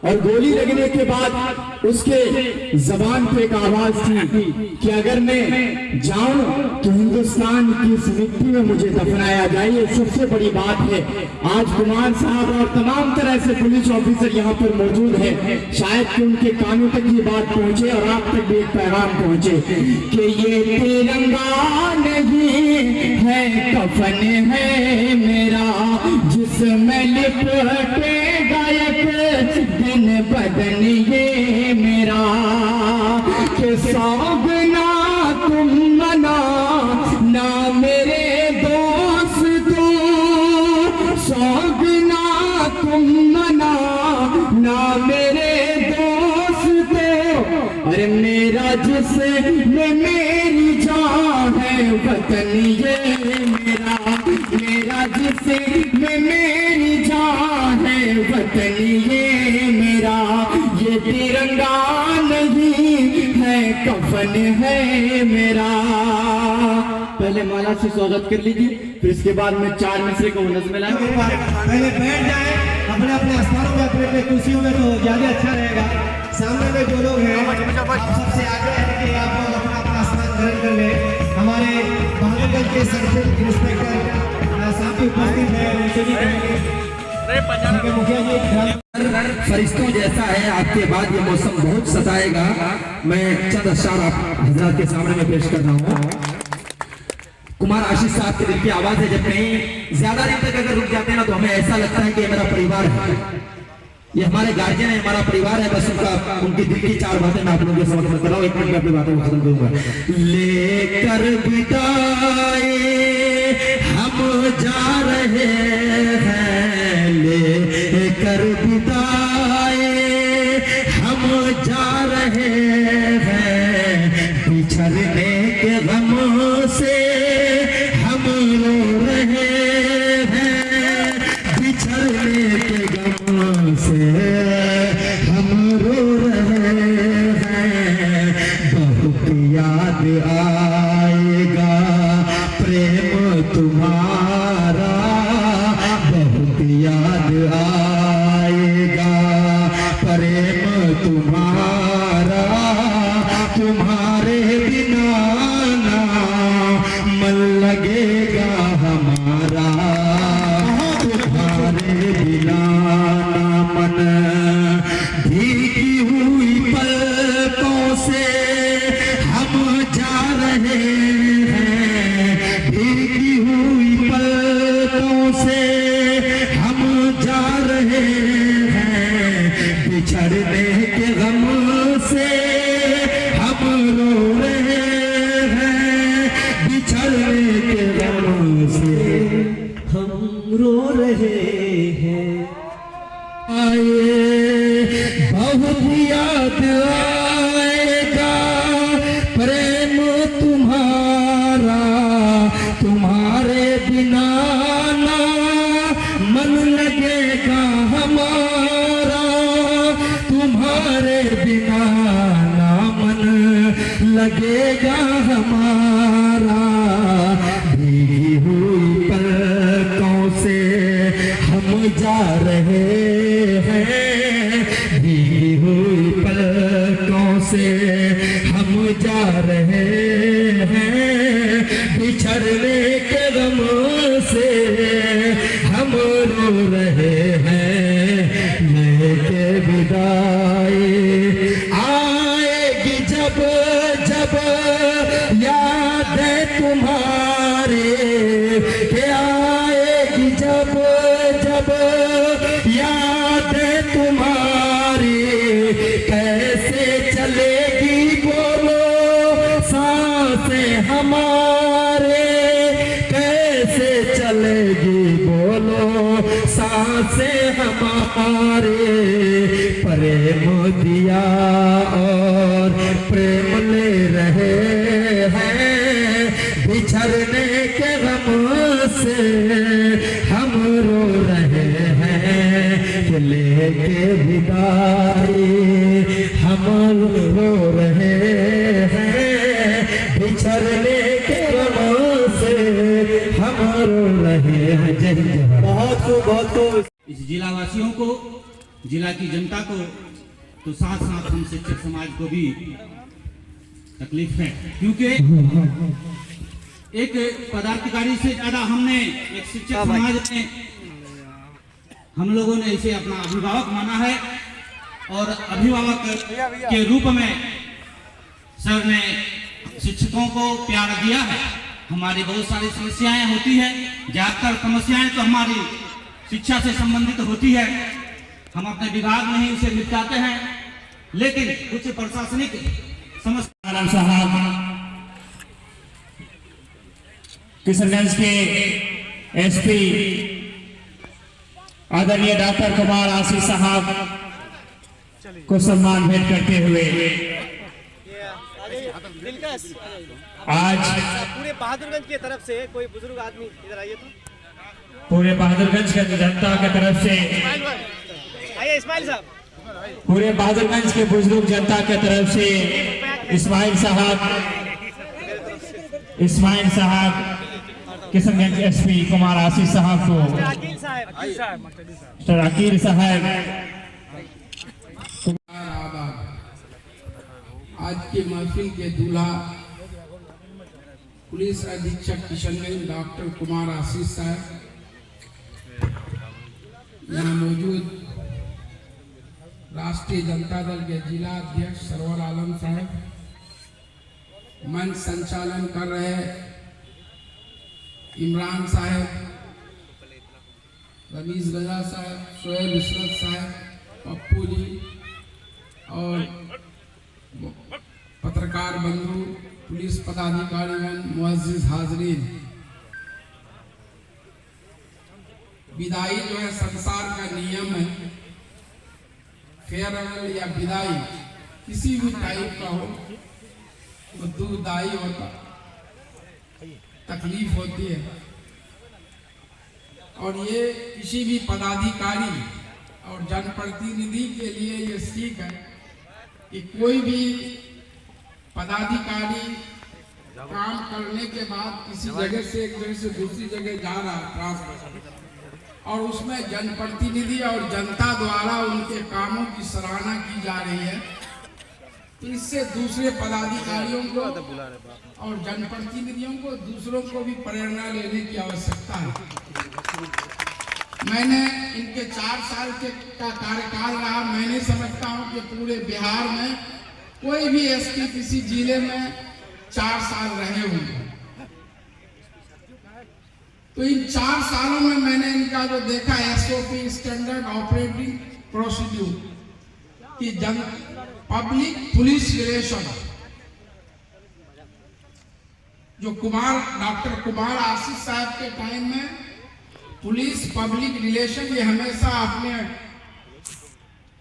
और गोली लगने के बाद उसके जबान पे एक आवाज थी कि अगर मैं जाऊं तो हिंदुस्तान की इस मिट्टी में मुझे दफनाया जाए। ये सबसे बड़ी बात है। आज कुमार साहब और तमाम तरह से पुलिस ऑफिसर यहाँ पर मौजूद है, शायद कि उनके कानों तक ये बात पहुंचे और आप तक भी एक पैगाम पहुंचे कि ये तिरंगा नहीं है, कफन है मेरा जिसमें लिपटेगा एक दिन बदन ये मेरा। के सौगना तुम मना ना मेरे दोस्तों, सौगना तुम मना ना मेरे दोस्तों। अरे मेरा जिसमें मेरी जान है वतन ये मेरा, मेरा जिसमें मेरी जान है वतन ये मेरा। ये तिरंगा नहीं है, कफन है मेरा। पहले माला से स्वागत कर लीजिए, फिर इसके बाद में 4 मिसरे को नज़्म लाएंगे। पहले बैठ जाए अपने अपने स्थानों में, अपने अपने कुर्सियों में, तो ज्यादा अच्छा रहेगा। सामने में जो लोग हैं सबसे आगे है कि आप लोग अपना अपना स्थान ग्रहण कर ले। हमारे बहादुरगंज के सर्किल इंस्पेक्टर साहब उपस्थित है। मुखिया जी, फरिश्तों जैसा है आपके बाद ये मौसम बहुत सताएगा। मैं चंद अशआर आप हजरात के सामने में पेश कर रहा हूँ। कुमार आशीष साहब के दिल की आवाज है। जब कहीं ज्यादा दिन तक अगर रुक जाते हैं ना तो हमें ऐसा लगता है कि ये मेरा परिवार है, ये हमारे गार्जियन है, हमारा परिवार है। बस उनकी दिल की 4 बातें मैं आप लोगों के समक्ष कर रहा हूँ। 1 मिनट में अपनी बातों को खत्म करूंगा। लेकर बिताए हम जा रहे हैं, लेकर बिताए हम जा रहे हैं, बिछड़ने के गम से हम रो रहे हैं, बिछड़ने के गम से हम रो रहे हैं। बहुत याद आएगा प्रेम तुम्हारा, बहुत याद आएगा प्रेम तुम्हारा। तुम्हारे बिना ना मन लगेगा हमारा, तुम्हारे बिना ना मन। भीगी हुई पलकों से हम जा रहे हैं, भीगी हुई पलकों से हम जा रहे हैं, बिछड़ने के गम से हम रो रहे हैं, बिछड़ने के गम से हम रो रहे हैं। आए बहुत याद आएगा प्रेम तुम्हारा, तुम्हारे बिना ना मन लगेगा हमारा, तुम्हारे बिना ना मन लगेगा हमारा। भीगी हुई पलकों से हम जा रहे हैं, भीगी हुई पलकों से हम जा रहे हैं, बिछड़ने के गम से हम रो रहे हैं। लेके विदाई आएगी जब जब याद है तुम्हारे, के आएगी जब जब याद है तुम्हारी। कैसे चलेगी बोलो सांसें हमारे, कैसे चलेगी बोलो सांसें हमारे। प्रेम दिया और प्रेम ले रहे हैं, बिछड़ने के गम से हम रो रहे हैं। लेके विदाई हम रो रहे हैं, बिछड़ने के गम से हम रो रहे हैं। जय जवान। बहुत खूब, बहुत खूब। इस जिला वासियों को जिला की जनता को तो साथ साथ हम शिक्षक समाज को भी तकलीफ है, क्योंकि एक पदाधिकारी से ज्यादा हमने एक शिक्षक समाज में हम लोगों ने इसे अपना अभिभावक माना है और अभिभावक के रूप में सर ने शिक्षकों को प्यार दिया है। हमारी बहुत सारी समस्याएं होती है, ज्यादातर समस्याएं तो हमारी शिक्षा से संबंधित होती है, हम अपने विभाग में ही उसे निपटाते हैं, लेकिन कुछ प्रशासनिक समस्या साहब, किशनगंज के एसपी आदरणीय डॉक्टर कुमार आशीष साहब को सम्मान भेंट करते हुए आज पूरे बहादुरगंज की तरफ से कोई बुजुर्ग आदमी इधर आइए तो पूरे बहादुरगंज के जनता की तरफ से आइए इस्माइल साहब, पूरे बहादुरगंज के बुजुर्ग जनता की तरफ से इस्माइल साहब किशनगंज एसपी कुमार आशीष साहब को मिस्टर अकील साहब आज की महफिल के दूल्हा पुलिस अधीक्षक किशनगंज डॉक्टर कुमार आशीष साहब, यहाँ मौजूद राष्ट्रीय जनता दल के जिला अध्यक्ष सरवर आलम साहब, मंच संचालन कर रहे इमरान साहब, रमीज रजा साहब, शोएब इशरत साहब, पप्पू जी और पत्रकार बंधु, पुलिस पदाधिकारीगण, मुअज्जिज हाजरीन। विदाई जो है संसार का नियम है, फेयरवेल या विदाई किसी भी टाइप का हो वो दुखदाई होता, तकलीफ होती है, और ये किसी भी पदाधिकारी और जनप्रतिनिधि के लिए ये सीख है कि कोई भी पदाधिकारी काम करने के बाद किसी जगह से एक जगह से दूसरी जगह जा रहा ट्रांसफर, और उसमें जनप्रतिनिधि और जनता द्वारा उनके कामों की सराहना की जा रही है, तो इससे दूसरे पदाधिकारियों को और जनप्रतिनिधियों को, दूसरों को भी प्रेरणा लेने की आवश्यकता है। मैंने इनके 4 साल का कार्यकाल रहा, मैंने समझता हूं कि पूरे बिहार में कोई भी एसपी किसी जिले में 4 साल रहे होंगे। तो इन 4 सालों में मैंने इनका जो देखा एसओपी, स्टैंडर्ड ऑपरेटिंग प्रोसीड्यूर की पब्लिक पुलिस रिलेशन, जो डॉक्टर कुमार आशीष साहब के टाइम में पुलिस पब्लिक रिलेशन ये हमेशा अपने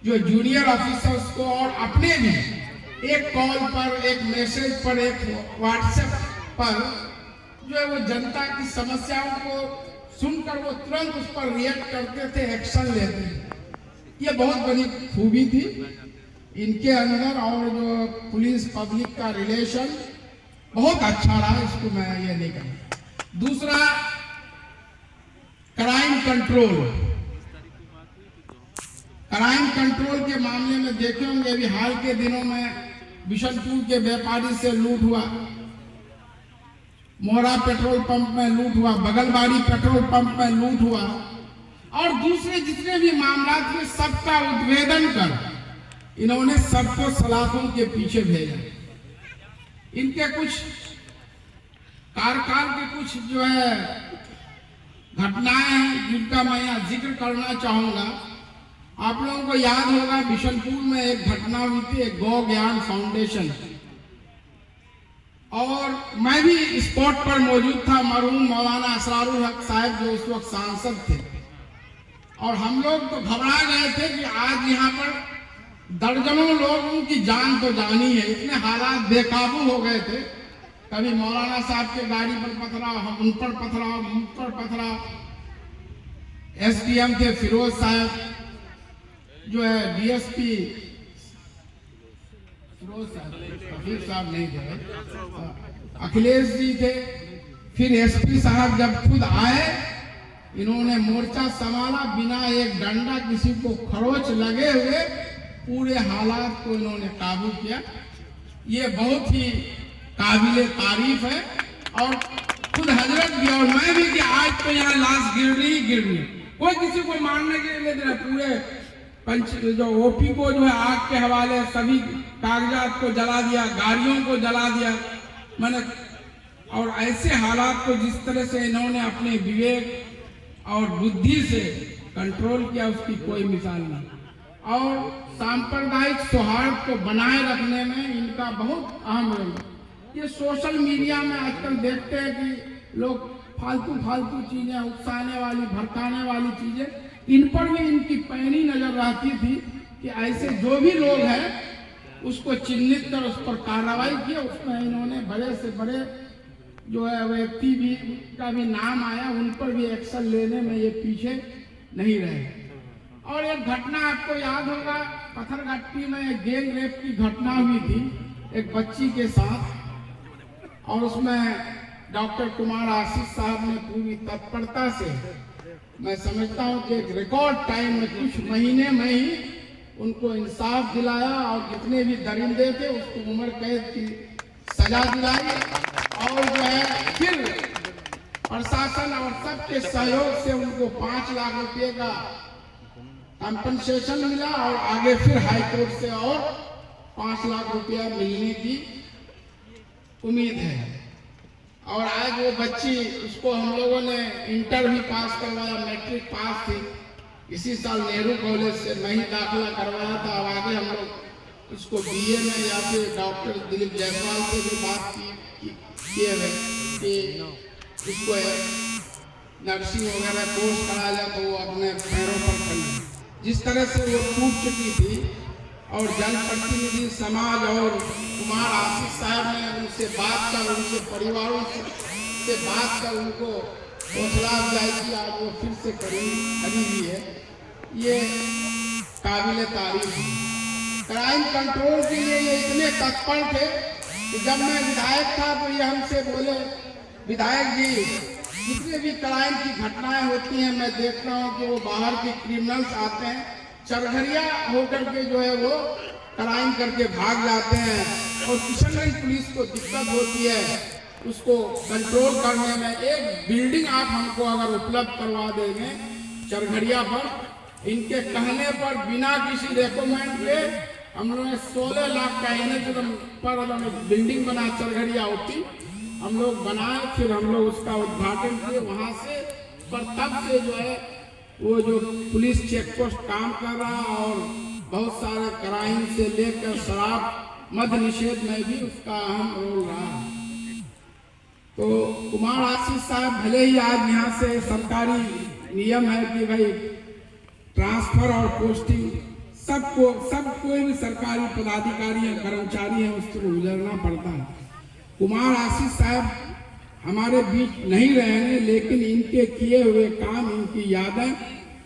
जो जूनियर ऑफिसर्स को और अपने भी एक कॉल पर, एक मैसेज पर, एक व्हाट्सएप पर जो है वो जनता की समस्याओं को सुनकर वो तुरंत उस पर रिएक्ट करते थे, एक्शन लेते थे। ये बहुत बड़ी खूबी थी इनके अंदर, और जो पुलिस पब्लिक का रिलेशन बहुत अच्छा रहा, इसको मैं ये नहीं कहूँ। दूसरा, क्राइम कंट्रोल के मामले में देखे होंगे, अभी हाल के दिनों में बिशनपुर के व्यापारी से लूट हुआ, मोहरा पेट्रोल पंप में लूट हुआ, बगलबाड़ी पेट्रोल पंप में लूट हुआ, और दूसरे जितने भी मामला थे सबका उद्भेदन कर इन्होंने सबको सलाखों के पीछे भेजा। इनके कुछ कार्यकाल के कुछ जो है घटनाएं हैं जिनका मैं यहाँ जिक्र करना चाहूंगा। आप लोगों को याद होगा बिशनपुर में एक घटना हुई थी, एक गौ ज्ञान फाउंडेशन, और मैं भी स्पॉट पर मौजूद था, मरहूम मौलाना असरारुल हक साहब जो उस वक्त सांसद थे, और हम लोग तो घबरा गए थे कि आज यहाँ पर दर्जनों लोगों की जान तो जानी है, इतने हालात बेकाबू हो गए थे। कभी मौलाना साहब के गाड़ी पर पथराव, हम उन पर पथराव, मुझ पर पथराव। एसडीएम थे फिरोज साहब, जो है डीएसपी फिरोज साहब नहीं थे, अखिलेश जी थे। फिर एसपी साहब जब खुद आए इन्होंने मोर्चा संभाला बिना एक डंडा किसी को खरोच लगे हुए, पूरे हालात को इन्होंने काबू किया। ये बहुत ही काबिले तारीफ है। और खुद हजरत भी और मैं भी कि आज तो यहाँ लाश गिर रही, कोई किसी को मारने के लिए नहीं, पूरे पंच जो ओपी को जो है आग के हवाले सभी कागजात को जला दिया, गाड़ियों को जला दिया। मैंने और ऐसे हालात को जिस तरह से इन्होंने अपने विवेक और बुद्धि से कंट्रोल किया, उसकी कोई मिसाल नहीं। और सांप्रदायिक सौहार्द को बनाए रखने में इनका बहुत अहम रोल है। ये सोशल मीडिया में आजकल देखते हैं कि लोग फालतू चीजें, उकसाने वाली, भड़काने वाली चीजें, इन पर भी इनकी पैनी नजर रहती थी कि ऐसे जो भी लोग हैं उसको चिन्हित कर उस पर कार्रवाई किया। उसमें इन्होंने बड़े से बड़े जो है व्यक्ति भी का भी नाम आया, उन पर भी एक्शन लेने में ये पीछे नहीं रहे। और एक घटना आपको याद होगा, पत्थरघट्टी में एक गैंग रेप की घटना हुई थी एक बच्ची के साथ, और उसमें डॉक्टर कुमार आशीष साहब ने पूरी तत्परता से, मैं समझता हूं कि एक रिकॉर्ड टाइम में कुछ महीने में ही उनको इंसाफ दिलाया और जितने भी दरिंदे थे उसको उम्र कैद की सजा दिलाई। और जो है फिर प्रशासन और सबके सहयोग से उनको 5 लाख रुपए का कंपनसेशन मिला और आगे फिर हाई कोर्ट से और 5 लाख रुपया मिलने की उम्मीद है। और आज वो बच्ची, उसको हम लोगों ने इंटर भी पास करवाया, मैट्रिक पास थी, इसी साल नेहरू कॉलेज से मैं ही दाखिला करवाया था। अब आगे हम लोग उसको बीए में या फिर डॉक्टर दिलीप जायसवाल से भी बात किए हुए कि उसको नर्सिंग वगैरह कोर्स करा जाए तो वो अपने पैरों पर खड़े। जिस तरह से वो टूट चुकी थी और जनप्रतिनिधि समाज और कुमार आशीष साहब ने उनसे बात कर, उनके परिवारों से बात कर उनको हौसला अफजाई की, आज वो फिर से खड़ी हुई है। ये काबिले तारीफ है। क्राइम कंट्रोल के लिए ये इतने तत्पर थे कि जब मैं विधायक था तो ये हमसे बोले, विधायक जी जितने भी क्राइम की घटनाएं होती हैं मैं देख रहा हूँ कि वो बाहर के क्रिमिनल्स आते हैं, चरघरिया होकर के जो है वो क्राइम करके भाग जाते हैं और किशनगंज पुलिस को दिक्कत होती है उसको कंट्रोल करने में। एक बिल्डिंग आप हमको अगर उपलब्ध करवा देंगे चरघरिया पर, इनके कहने पर बिना किसी रेकमेंड के हम लोगों ने 16 लाख का NH पर बिल्डिंग बना, चरघरिया होती हम लोग बनाए, फिर हम लोग उसका उद्घाटन किए वहाँ से। पर तब से जो है वो जो पुलिस चेक पोस्ट काम कर रहा और बहुत सारे क्राइम से लेकर शराब मद्य निषेध में भी उसका अहम रोल रहा। तो कुमार आशीष साहब भले ही आज यहाँ से सरकारी नियम है कि भाई ट्रांसफर और पोस्टिंग सब कोई भी सरकारी पदाधिकारी या कर्मचारी है उसको गुजरना पड़ता है। कुमार आशीष साहब हमारे बीच नहीं रहेंगे, लेकिन इनके किए हुए काम, इनकी यादें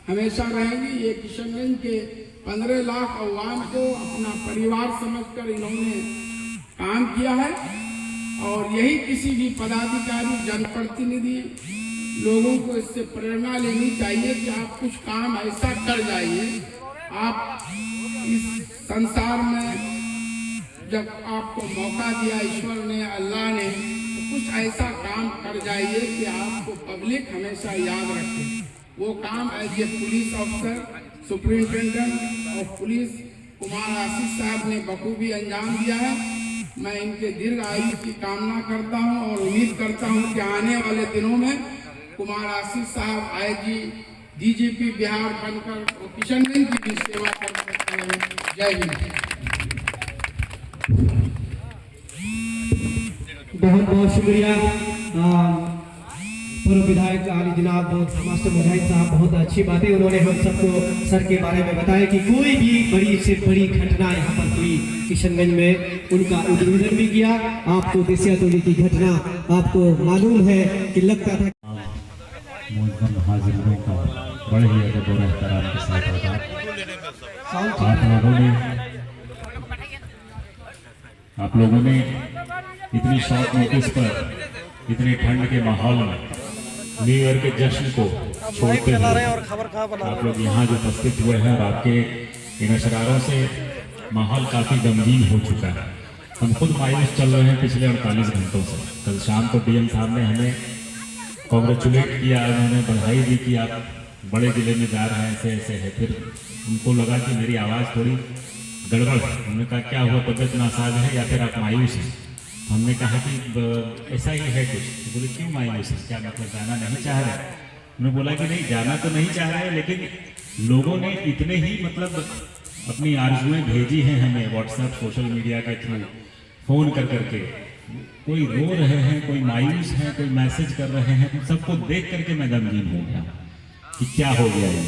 हमेशा रहेंगी। ये किशनगंज के 15 लाख अवाम को अपना परिवार समझकर इन्होंने काम किया है और यही किसी भी पदाधिकारी, जनप्रतिनिधि लोगों को इससे प्रेरणा लेनी चाहिए कि आप कुछ काम ऐसा कर जाइए। आप इस संसार में जब आपको मौका दिया ईश्वर ने, अल्लाह ने, तो कुछ ऐसा काम कर जाइए कि आपको पब्लिक हमेशा याद रखे। वो काम as a police officer, superintendent of police Kumar Ashish साहब ने बखूबी अंजाम दिया है। मैं इनके दीर्घ आयु की कामना करता हूं और उम्मीद करता हूं कि आने वाले दिनों में कुमार आशीष साहब IG DGP बिहार बनकर किशनगंज की भी सेवा कर सकते हैं। जय हिंद। बहुत बहुत शुक्रिया पूर्व विधायक आली जनाब मास्टर मुजाहिद साहब, बहुत अच्छी बातें उन्होंने हम सबको सर के बारे में बताया कि कोई भी बड़ी से बड़ी घटना यहाँ पर हुई किशनगंज में, उनका उद्घाटन भी किया। आपको देसिया टोली की घटना आपको मालूम है कि लगता था मुअज़्ज़म हाज़िरों का बड़े ही अदब और एहतराम के साथ आप लोगों ने इतनी शॉर्ट नोटिस पर, इतनी ठंड के माहौल में न्यू ईयर के जश्न को छोड़ते हुए आप लोग यहाँ जो उपस्थित हुए हैं और आपके इन अशरारों से माहौल काफ़ी गमगीन हो चुका है। हम खुद मायूस चल रहे हैं पिछले 48 घंटों से। कल शाम को डीएम साहब ने हमें कॉन्ग्रेचुलेट किया, उन्होंने बधाई दी कि आप बड़े जिले में जा रहे हैं, ऐसे ऐसे है। फिर उनको लगा कि मेरी आवाज़ थोड़ी गड़बड़ है। उन्होंने कहा क्या हुआ, तबियत नासाज है या फिर आप मायूस हैं? हमने कहा कि ऐसा ही है कुछ। तो बोले क्यों मायूस है, क्या मतलब जाना नहीं चाह रहे? उन्होंने बोला कि नहीं जाना तो नहीं चाह रहे, लेकिन लोगों ने इतने ही मतलब अपनी आरज़ुएं भेजी हैं हमें व्हाट्सएप सोशल मीडिया के थ्रू, फ़ोन कर करके। कोई रो रहे हैं, कोई मायूस हैं, कोई मैसेज कर रहे हैं। सबको देख करके मैं गमगीन हो गया कि क्या हो गया ये।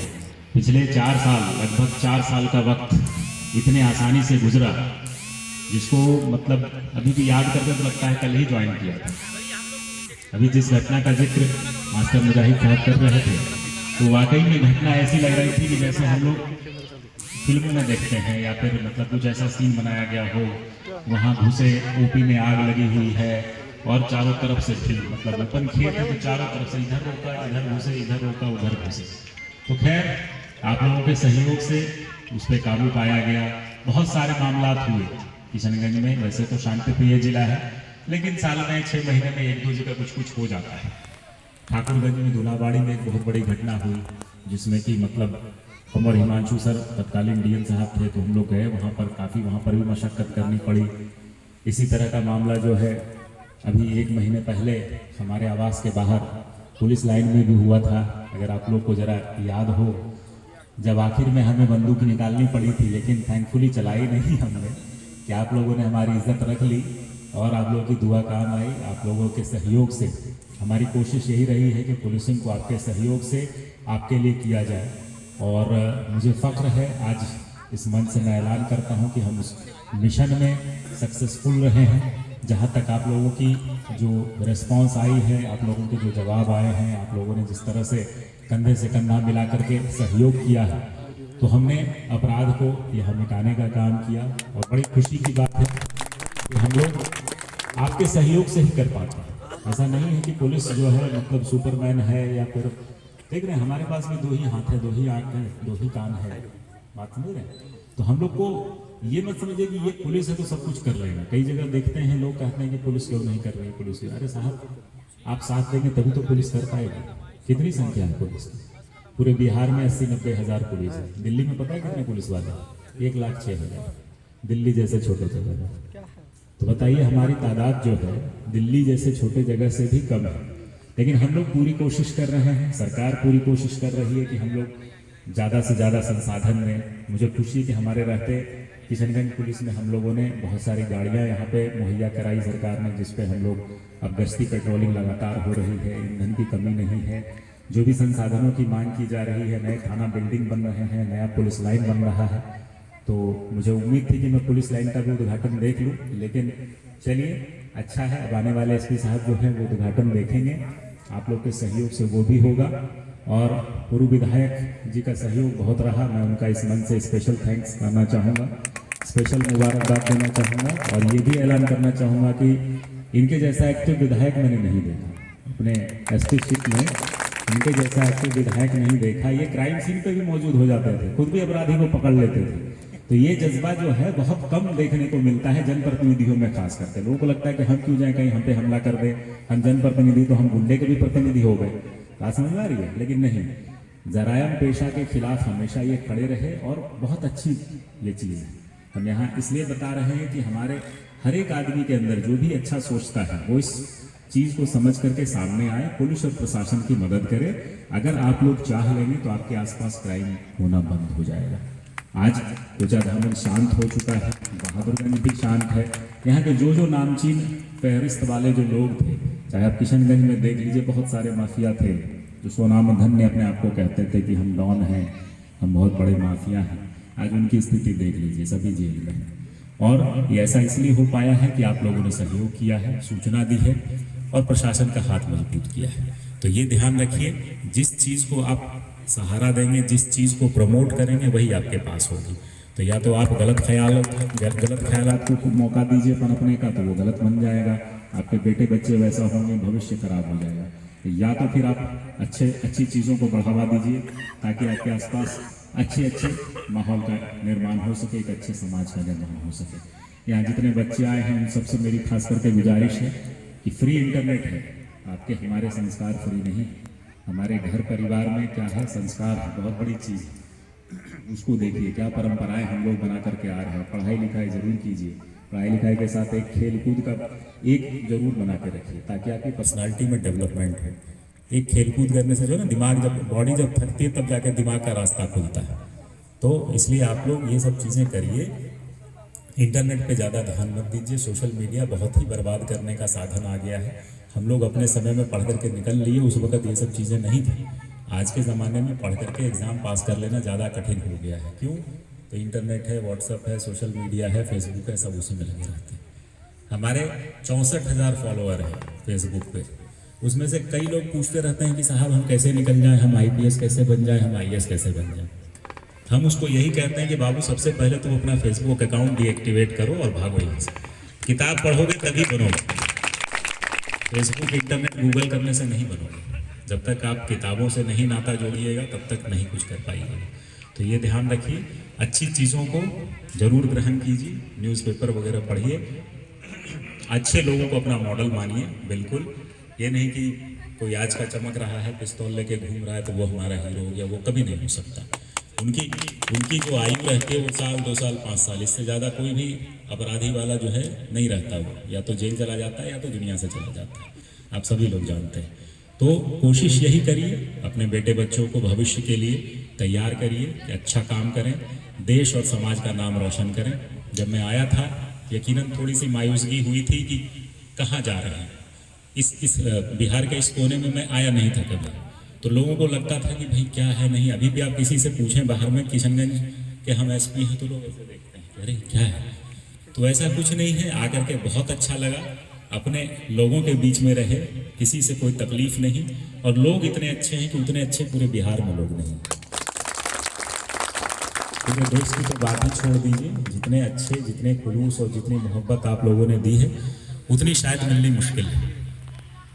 पिछले 4 साल, लगभग 4 साल का वक्त इतने आसानी से गुजरा, जिसको मतलब अभी भी याद करके तो लगता है कल ही ज्वाइन किया था। अभी जिस घटना का जिक्र मास्टर मुजाहिद साहब कर रहे थे, तो वाकई में घटना ऐसी लग रही थी कि जैसे हम लोग फिल्मों में देखते हैं, या फिर मतलब कुछ ऐसा सीन बनाया गया हो। वहाँ घुसे, ओपी में आग लगी हुई है और चारों तरफ से फिल्म, मतलब ओपन खेत है तो चारों तरफ से इधर रोका, इधर घुसे, इधर रोका, उधर घुसे। तो खैर आप लोगों के सहयोग से उस पर काबू पाया गया। बहुत सारे मामला हुए किशनगंज में। वैसे तो शांतिप्रिय जिला है, लेकिन साल में 6 महीने में 1-2 जगह कुछ हो जाता है। ठाकुरगंज में दूल्हाबाड़ी में एक बहुत बड़ी घटना हुई, जिसमें कि मतलब हम और हिमांशु सर तत्कालीन डीएम साहब थे, तो हम लोग गए वहाँ पर। काफ़ी वहाँ पर भी मशक्क़त करनी पड़ी। इसी तरह का मामला जो है अभी 1 महीने पहले हमारे आवास के बाहर पुलिस लाइन में भी हुआ था। अगर आप लोग को ज़रा याद हो, जब आखिर में हमें बंदूक निकालनी पड़ी थी, लेकिन थैंकफुली चलाई नहीं हमने, कि आप लोगों ने हमारी इज्जत रख ली और आप लोगों की दुआ काम आई। आप लोगों के सहयोग से हमारी कोशिश यही रही है कि पुलिसिंग को आपके सहयोग से आपके लिए किया जाए। और मुझे फ़ख्र है आज इस मंच से मैं ऐलान करता हूं कि हम उस मिशन में सक्सेसफुल रहे हैं। जहां तक आप लोगों की जो रिस्पांस आई है, आप लोगों के जो जवाब आए हैं, आप लोगों ने जिस तरह से कंधे से कंधा मिला करके सहयोग किया है, तो हमने अपराध को यहाँ मिटाने का काम किया। और बड़ी खुशी की बात है कि हम लोग आपके सहयोग से ही कर पाते हैं। ऐसा नहीं है कि पुलिस जो है मतलब सुपरमैन है, या फिर देख रहे हैं हमारे पास भी 2 ही हाथ है, 2 ही आँख है, 2 ही कान है। बात समझ रहे हैं? तो हम लोग को ये मत समझिए कि ये पुलिस है तो सब कुछ कर लेगा। कई जगह देखते हैं लोग कहते हैं कि पुलिस क्यों नहीं कर रही है, पुलिस। अरे साहब, आप साथ देंगे तभी तो पुलिस कर पाएगी। कितनी संख्या है पुलिस की? पूरे बिहार में 80-90 हज़ार पुलिस है। दिल्ली में पता है कितने पुलिस वाले? 1,06,000। दिल्ली जैसे छोटे जगह है। तो बताइए हमारी तादाद जो है दिल्ली जैसे छोटे जगह से भी कम है। लेकिन हम लोग पूरी कोशिश कर रहे हैं, सरकार पूरी कोशिश कर रही है कि हम लोग ज़्यादा से ज़्यादा संसाधन में। मुझे खुशी है कि हमारे रहते किशनगंज पुलिस में हम लोगों ने बहुत सारी गाड़ियां यहाँ पे मुहैया कराई सरकार ने, जिस पे हम लोग अब गश्ती पेट्रोलिंग लगातार हो रही है। ईंधन की कमी नहीं है। जो भी संसाधनों की मांग की जा रही है, नए थाना बिल्डिंग बन रहे हैं, नया पुलिस लाइन बन रहा है। तो मुझे उम्मीद थी कि मैं पुलिस लाइन का भी उद्घाटन देख लूँ, लेकिन चलिए अच्छा है, अब आने वाले एसपी साहब जो हैं वो उद्घाटन देखेंगे। आप लोग के सहयोग से वो भी होगा। और पूर्व विधायक जी का सहयोग बहुत रहा। मैं उनका इस मंच से स्पेशल थैंक्स करना चाहूँगा, स्पेशल मुबारकबाद देना चाहूँगा। और ये भी ऐलान करना चाहूँगा कि इनके जैसा एक्टिव विधायक मैंने नहीं देखा अपने एसपीशिप में। इनके जैसा एक्टिव विधायक नहीं देखा। ये क्राइम सीन पे भी मौजूद हो जाते थे, खुद भी अपराधी को पकड़ लेते थे। तो ये जज्बा जो है बहुत कम देखने को मिलता है जनप्रतिनिधियों में खास करके। लोगों को लगता है कि हम क्यों जाएं कहीं हम पे हमला कर दे, हम जनप्रतिनिधि तो हम गुंडे के भी प्रतिनिधि हो गए। बात समझ आ रही है? लेकिन नहीं, जरायम पेशा के खिलाफ हमेशा ये खड़े रहे और बहुत अच्छी ये चीज़ है। हम यहाँ इसलिए बता रहे हैं कि हमारे हर एक आदमी के अंदर जो भी अच्छा सोचता है वो इस चीज़ को समझ करके सामने आए, पुलिस और प्रशासन की मदद करे। अगर आप लोग चाह लेंगे तो आपके आसपास क्राइम होना बंद हो जाएगा। आज कोचाधामन शांत हो चुका है, बहादुरगंज भी शांत है। यहाँ के जो नामचीन फहरिस्त वाले जो लोग थे, चाहे आप किशनगंज में देख लीजिए, बहुत सारे माफिया थे जो सोनाम धन्य अपने आप को कहते थे कि हम डॉन हैं, हम बहुत बड़े माफिया हैं। आज उनकी स्थिति देख लीजिए, सभी जेल में हैं। और ये ऐसा इसलिए हो पाया है कि आप लोगों ने सहयोग किया है, सूचना दी है और प्रशासन का हाथ मजबूत किया है। तो ये ध्यान रखिए, जिस चीज़ को आप सहारा देंगे, जिस चीज़ को प्रमोट करेंगे, वही आपके पास होगी। तो या तो आप गलत ख्यालात को मौका दीजिए पनपने का, तो वो गलत बन जाएगा। आपके बेटे बच्चे वैसा होंगे, भविष्य खराब हो जाएगा। या तो फिर आप अच्छी चीज़ों को बढ़ावा दीजिए ताकि आपके आसपास अच्छे माहौल का निर्माण हो सके, एक अच्छे समाज का निर्माण हो सके। यहाँ जितने बच्चे आए हैं उन सबसे मेरी खास करके गुजारिश है कि फ्री इंटरनेट है, आपके हमारे संस्कार फ्री नहीं। हमारे घर परिवार में क्या है, संस्कार है, बहुत बड़ी चीज़ है। उसको देखिए, क्या परंपराएं हम लोग बना करके आ रहे हैं। पढ़ाई लिखाई जरूर कीजिए, पढ़ाई लिखाई के साथ एक खेल कूद का एक जरूर बना के रखिए ताकि आपकी पर्सनालिटी में डेवलपमेंट है। एक खेल कूद करने से जो ना दिमाग, जब बॉडी जब थकती है तब जाकर दिमाग का रास्ता खुलता है। तो इसलिए आप लोग ये सब चीज़ें करिए। इंटरनेट पे ज़्यादा ध्यान मत दीजिए। सोशल मीडिया बहुत ही बर्बाद करने का साधन आ गया है। हम लोग अपने समय में पढ़ करके निकल लिए, उस वक्त ये सब चीज़ें नहीं थी। आज के ज़माने में पढ़ करके एग्ज़ाम पास कर लेना ज़्यादा कठिन हो गया है। क्यों? तो इंटरनेट है, व्हाट्सअप है, सोशल मीडिया है, फेसबुक है, सब उसी में लगे रहते हैं। हमारे 64,000 फॉलोअर हैं फेसबुक पे। उसमें से कई लोग पूछते रहते हैं कि साहब हम कैसे निकल जाएं, हम IPS कैसे बन जाएं, हम IAS कैसे बन जाएं। हम उसको यही कहते हैं कि बाबू सबसे पहले तुम अपना फेसबुक अकाउंट डीएक्टिवेट करो और भागो यहाँ से। किताब पढ़ोगे तभी बनोगे। फेसबुक, इंटरनेट, गूगल करने से नहीं बनोगे। जब तक आप किताबों से नहीं नाता जोड़िएगा तब तक नहीं कुछ कर पाइएगा। तो ये ध्यान रखिए, अच्छी चीज़ों को जरूर ग्रहण कीजिए, न्यूज़पेपर वगैरह पढ़िए, अच्छे लोगों को अपना मॉडल मानिए। बिल्कुल ये नहीं कि कोई आज का चमक रहा है, पिस्तौल लेके घूम रहा है तो वो हमारा हीरो हो गया, वो कभी नहीं हो सकता। उनकी जो आयु रहती है वो 1 साल 2 साल 5 साल, इससे ज़्यादा कोई भी अपराधी वाला जो है नहीं रहता। वो या तो जेल चला जाता है या तो दुनिया से चला जाता है, आप सभी लोग जानते हैं। तो कोशिश यही करिए, अपने बेटे बच्चों को भविष्य के लिए तैयार करिए कि अच्छा काम करें, देश और समाज का नाम रोशन करें। जब मैं आया था यकीनन थोड़ी सी मायूसगी हुई थी कि कहाँ जा रहे हैं। इस बिहार के इस कोने में मैं आया नहीं था कभी, तो लोगों को लगता था कि भाई क्या है नहीं। अभी भी आप किसी से पूछें बाहर में किशनगंज के हम SP हैं तो लोग ऐसे देखते हैं, अरे क्या है। तो ऐसा कुछ नहीं है। आकर के बहुत अच्छा लगा, अपने लोगों के बीच में रहे, किसी से कोई तकलीफ नहीं। और लोग इतने अच्छे हैं कि उतने अच्छे पूरे बिहार में लोग नहीं। पूरे देश की तो बात ही छोड़ दीजिए, जितने अच्छे, जितने खुलूस और जितनी मोहब्बत आप लोगों ने दी है उतनी शायद मिलनी मुश्किल है,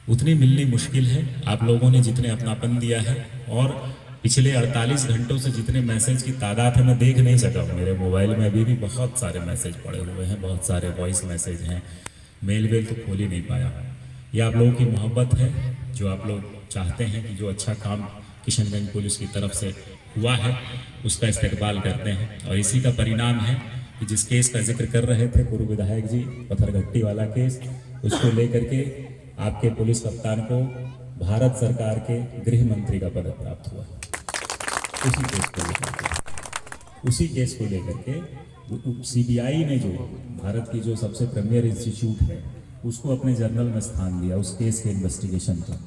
उतनी मिलनी मुश्किल है। आप लोगों ने जितने अपनापन दिया है और पिछले 48 घंटों से जितने मैसेज की तादाद है मैं देख नहीं सका हूँ। मेरे मोबाइल में अभी भी बहुत सारे मैसेज पड़े हुए हैं, बहुत सारे वॉइस मैसेज हैं, मेल तो खोल ही नहीं पाया। ये आप लोगों की मोहब्बत है, जो आप लोग चाहते हैं कि जो अच्छा काम किशनगंज पुलिस की तरफ से हुआ है उसका इस्तेकबाल करते हैं। और इसी का परिणाम है कि जिस केस का जिक्र कर रहे थे पूर्व विधायक जी, पत्थरघट्टी वाला केस, उसको लेकर के आपके पुलिस कप्तान को भारत सरकार के गृह मंत्री का पद प्राप्त हुआ। उसी केस को लेकर के CBI ने जो भारत की जो सबसे प्रीमियर इंस्टीट्यूट है उसको अपने जर्नल में स्थान दिया। उस केस के इन्वेस्टिगेशन का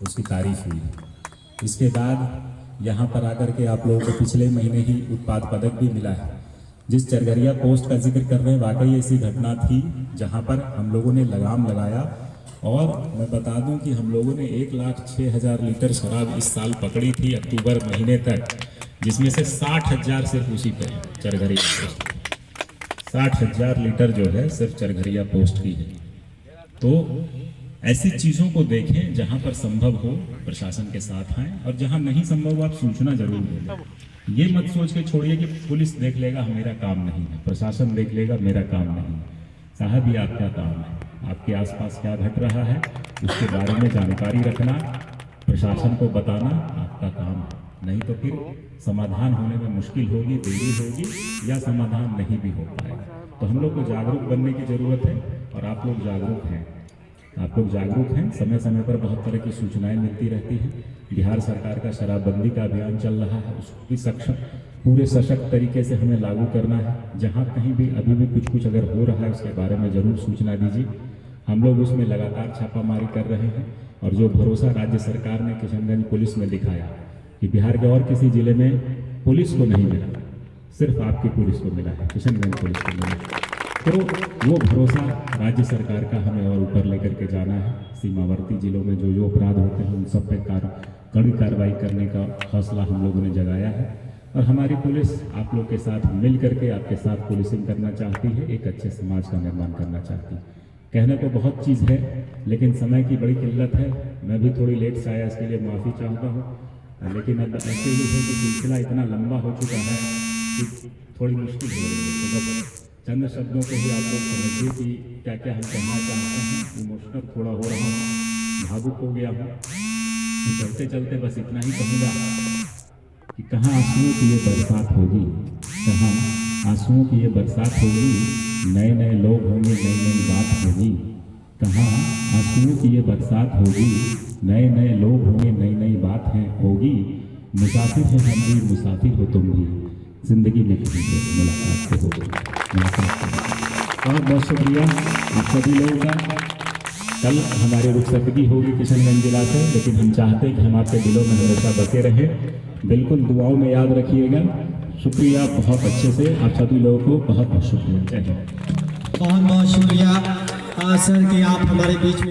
उसकी तारीफ हुई। इसके बाद यहाँ पर आकर के आप लोगों को पिछले महीने ही उत्पाद पदक भी मिला है। जिस चरघरिया पोस्ट का जिक्र कर रहे हैं वाकई ऐसी घटना थी जहाँ पर हम लोगों ने लगाम लगाया। और मैं बता दूं कि हम लोगों ने 1,06,000 लीटर शराब इस साल पकड़ी थी अक्टूबर महीने तक, जिसमें से 60,000 सिर्फ उसी पे है, चरघरिया पोस्ट। 60,000 लीटर जो है सिर्फ चरघरिया पोस्ट की है। तो ऐसी चीज़ों को देखें जहां पर संभव हो प्रशासन के साथ आएं, और जहां नहीं संभव आप सूचना जरूर दें। ये मत सोच के छोड़िए कि पुलिस देख लेगा मेरा काम नहीं है, प्रशासन देख लेगा मेरा काम नहीं है। साहब ये आपका काम है, आपके आसपास क्या घट रहा है उसके बारे में जानकारी रखना, प्रशासन को बताना आपका काम है। नहीं तो फिर समाधान होने में मुश्किल होगी, देरी होगी या समाधान नहीं भी हो पाएगा। तो हम लोग को जागरूक बनने की ज़रूरत है और आप लोग जागरूक हैं। आप लोग जागरूक हैं, समय समय पर बहुत तरह की सूचनाएं मिलती रहती हैं। बिहार सरकार का शराबबंदी का अभियान चल रहा है, उसको भी पूरे सशक्त तरीके से हमें लागू करना है। जहाँ कहीं भी अभी भी कुछ अगर हो रहा है उसके बारे में ज़रूर सूचना दीजिए। हम लोग उसमें लगातार छापामारी कर रहे हैं। और जो भरोसा राज्य सरकार ने किशनगंज पुलिस में दिखाया कि बिहार के और किसी जिले में पुलिस को नहीं मिला, सिर्फ आपकी पुलिस को मिला है, किशनगंज पुलिस को मिला। तो वो भरोसा राज्य सरकार का हमें और ऊपर लेकर के जाना है। सीमावर्ती जिलों में जो अपराध होते हैं उन सब पे कड़ी कार्रवाई करने का हौसला हम लोगों ने जगाया है। और हमारी पुलिस आप लोग के साथ मिल करके आपके साथ पुलिसिंग करना चाहती है, एक अच्छे समाज का निर्माण करना चाहती है। कहने को बहुत चीज़ है, लेकिन समय की बड़ी किल्लत है। मैं भी थोड़ी लेट से आया, इसके लिए माफ़ी चाहता हूँ। लेकिन अब ऐसे ही है कि सिलसिला इतना लंबा हो चुका है कि थोड़ी मुश्किल हो रही है। तो बस चंद शब्दों को ही आप लोग समझिए कि क्या क्या हम कहना चाहते हैं। इमोशनल थोड़ा हो रहा हूँ, भावुक हो गया हूँ। चलते चलते बस इतना ही कहूँगा कि कहाँ आंसुओं की ये बरसात होगी, कहाँ आंसुओं की ये बरसात होगी, नए नए लोग होंगे, नई नई बात होगी। कहाँ आंसुओं की ये बरसात होगी, नए नए लोग होंगे, नई नई बात है होगी। मुसाफिर है हम भी, मुसाफिर हो तुम भी, जिंदगी में किसी से मुलाकात तो होगी। बहुत बहुत शुक्रिया आप सभी लोगों का। कल हमारी रुखसतगी होगी किशनगंज जिला से, लेकिन हम चाहते हैं कि हम आपके दिलों में हमेशा बसे रहें। बिल्कुल दुआओं में याद रखिएगा। शुक्रिया, बहुत अच्छे से आप सभी लोगों को बहुत बहुत शुक्रिया। जय हिंद। बहुत बहुत शुक्रिया सर कि आप हमारे बीच में